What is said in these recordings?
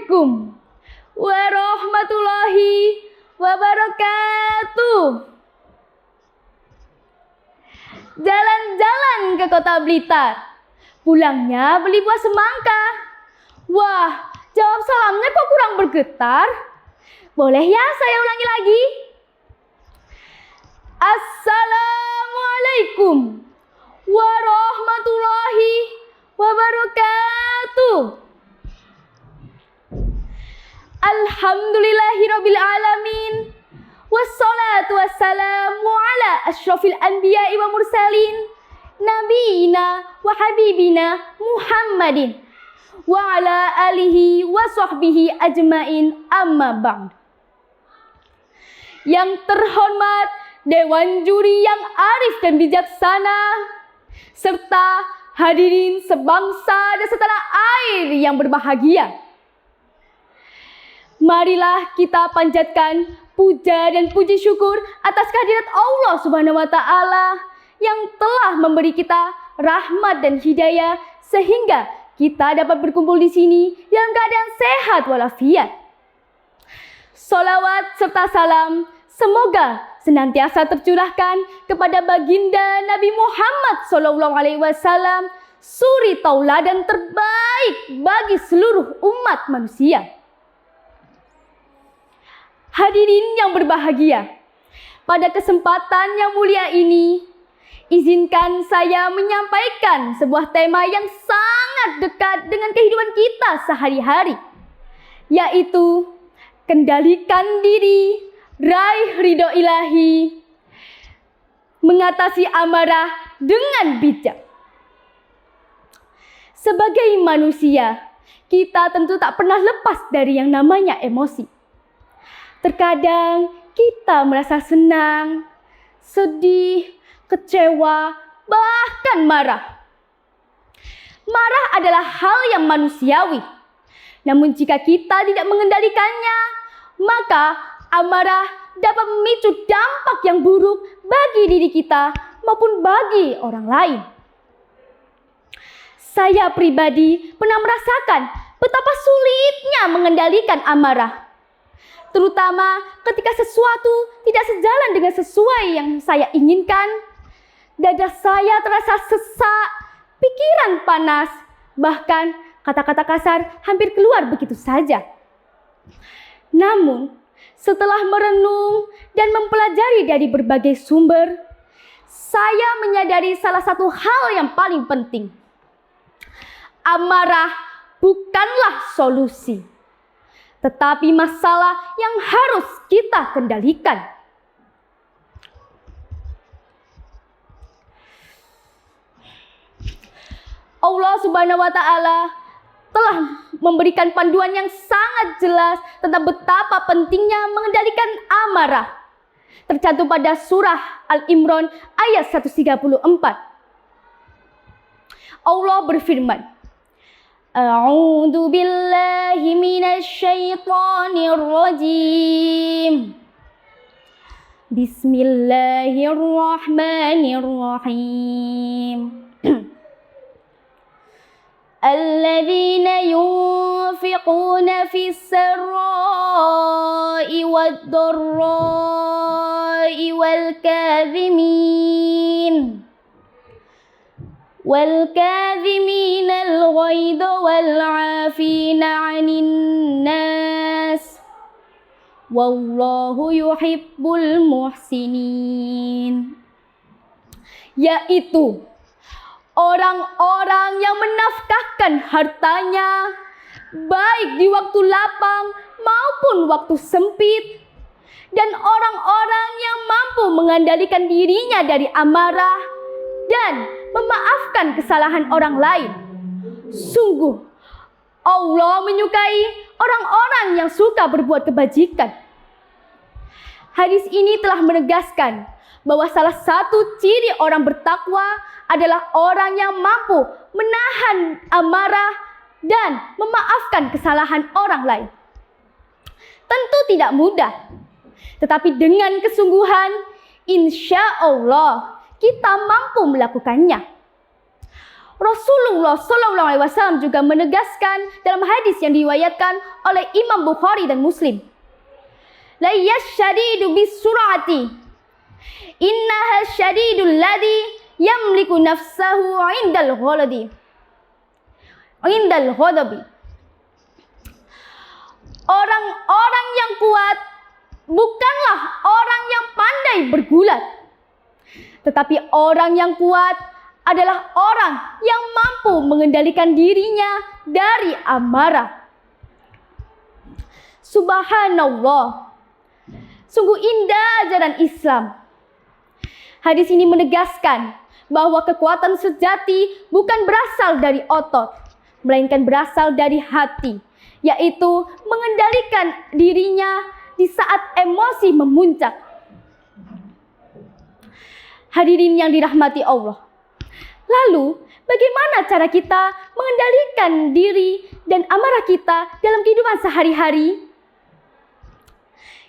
Assalamualaikum warahmatullahi wabarakatuh. Jalan-jalan ke kota Blitar, pulangnya beli buah semangka. Wah, jawab salamnya kok kurang bergetar. Boleh ya saya ulangi lagi? Assalamualaikum warahmatullahi wabarakatuh. Alhamdulillahirabbil alamin. Wassalatu wassalamu ala asyrafil anbiya'i wa mursalin nabiyina wa habibina Muhammadin wa ala alihi wa sahbihi ajmain, amma ba'd. Yang terhormat Dewan Juri yang arif dan bijaksana, serta hadirin sebangsa dan setanah air yang berbahagia, marilah kita panjatkan puja dan puji syukur atas kehadirat Allah Subhanahu wa Ta'ala yang telah memberi kita rahmat dan hidayah sehingga kita dapat berkumpul di sini dalam keadaan sehat walafiat. Salawat serta salam semoga senantiasa tercurahkan kepada baginda Nabi Muhammad SAW, suri tauladan terbaik bagi seluruh umat manusia. Hadirin yang berbahagia, pada kesempatan yang mulia ini, izinkan saya menyampaikan sebuah tema yang sangat dekat dengan kehidupan kita sehari-hari, yaitu kendalikan diri, raih ridho ilahi, mengatasi amarah dengan bijak. Sebagai manusia, kita tentu tak pernah lepas dari yang namanya emosi. Terkadang kita merasa senang, sedih, kecewa, bahkan marah. Marah adalah hal yang manusiawi. Namun jika kita tidak mengendalikannya, maka amarah dapat memicu dampak yang buruk bagi diri kita maupun bagi orang lain. Saya pribadi pernah merasakan betapa sulitnya mengendalikan amarah, terutama ketika sesuatu tidak sejalan dengan sesuai yang saya inginkan. Dada saya terasa sesak, pikiran panas, bahkan kata-kata kasar hampir keluar begitu saja. Namun, setelah merenung dan mempelajari dari berbagai sumber, saya menyadari salah satu hal yang paling penting. Amarah bukanlah solusi, tetapi masalah yang harus kita kendalikan. Allah Subhanahu wa Ta'ala telah memberikan panduan yang sangat jelas tentang betapa pentingnya mengendalikan amarah. Tercantum pada surah Al-Imran ayat 134. Allah berfirman, A'udzu billahi minasy syaithanir rajim. Bismillahirrahmanirrahim. Alladzina yunfiquna fis sarra'i wad-dharra'i والكاظمين الغيظ والعافين عن الناس والله يحب المحسنين. Yaitu orang-orang yang menafkahkan hartanya baik di waktu lapang maupun waktu sempit, dan orang-orang yang mampu mengendalikan dirinya dari amarah dan memaafkan kesalahan orang lain. Sungguh, Allah menyukai orang-orang yang suka berbuat kebajikan. Hadis ini telah menegaskan bahwa salah satu ciri orang bertakwa adalah orang yang mampu menahan amarah dan memaafkan kesalahan orang lain. Tentu tidak mudah, tetapi dengan kesungguhan, insya Allah kita mampu melakukannya. Rasulullah Shallallahu Alaihi Wasallam juga menegaskan dalam hadis yang diriwayatkan oleh Imam Bukhari dan Muslim. La yasyadidu bisurati, innaha syadidul ladzi yamliku nafsahu indal ghadabi. Orang-orang yang kuat bukanlah orang yang pandai bergulat, tetapi orang yang kuat adalah orang yang mampu mengendalikan dirinya dari amarah. Subhanallah, sungguh indah ajaran Islam. Hadis ini menegaskan bahwa kekuatan sejati bukan berasal dari otot, melainkan berasal dari hati, yaitu mengendalikan dirinya di saat emosi memuncak. Hadirin yang dirahmati Allah, lalu bagaimana cara kita mengendalikan diri dan amarah kita dalam kehidupan sehari-hari?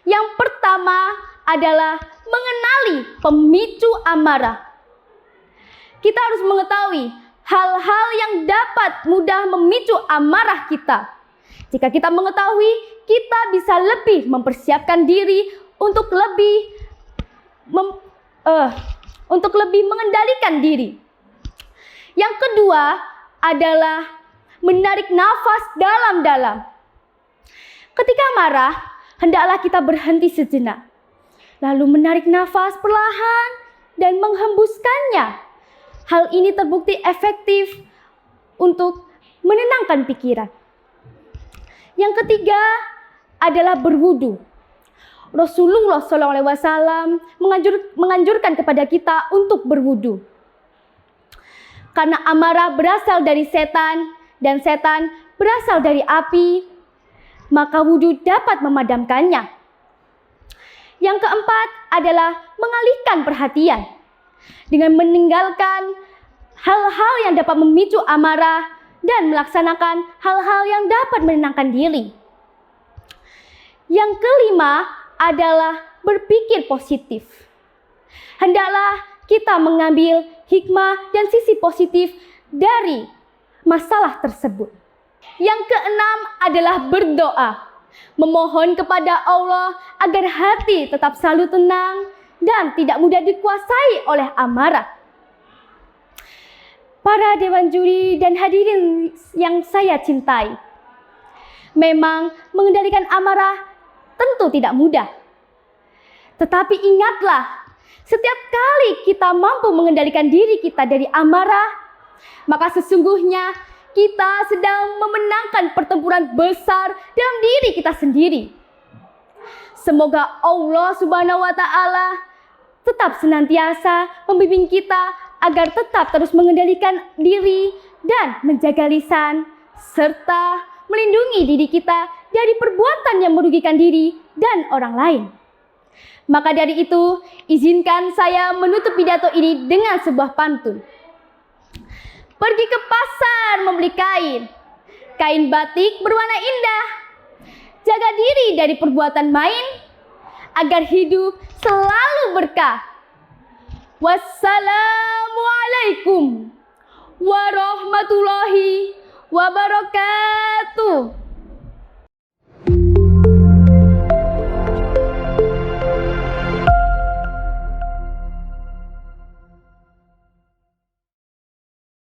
Yang pertama adalah mengenali pemicu amarah. Kita harus mengetahui hal-hal yang dapat mudah memicu amarah kita. Jika kita mengetahui, kita bisa lebih mempersiapkan diri untuk lebih mengendalikan diri. Yang kedua adalah menarik nafas dalam-dalam. Ketika marah, hendaklah kita berhenti sejenak, lalu menarik nafas perlahan dan menghembuskannya. Hal ini terbukti efektif untuk menenangkan pikiran. Yang ketiga adalah berwudu. Rasulullah SAW menganjurkan kepada kita untuk berwudu. Karena amarah berasal dari setan dan setan berasal dari api, maka wudu dapat memadamkannya. Yang keempat adalah mengalihkan perhatian dengan meninggalkan hal-hal yang dapat memicu amarah dan melaksanakan hal-hal yang dapat menenangkan diri. Yang kelima adalah berpikir positif. Hendaklah kita mengambil hikmah dan sisi positif dari masalah tersebut. Yang keenam adalah berdoa, memohon kepada Allah agar hati tetap selalu tenang dan tidak mudah dikuasai oleh amarah. Para dewan juri dan hadirin yang saya cintai, memang mengendalikan amarah tentu tidak mudah. Tetapi ingatlah, setiap kali kita mampu mengendalikan diri kita dari amarah, maka sesungguhnya kita sedang memenangkan pertempuran besar dalam diri kita sendiri. Semoga Allah Subhanahu wa Ta'ala tetap senantiasa membimbing kita agar tetap terus mengendalikan diri dan menjaga lisan, serta melindungi diri kita dari perbuatan yang merugikan diri dan orang lain. Maka dari itu, izinkan saya menutup pidato ini dengan sebuah pantun. Pergi ke pasar membeli kain batik berwarna indah. Jaga diri dari perbuatan main, agar hidup selalu berkah. Wassalamualaikum warahmatullahi wabarakatuh.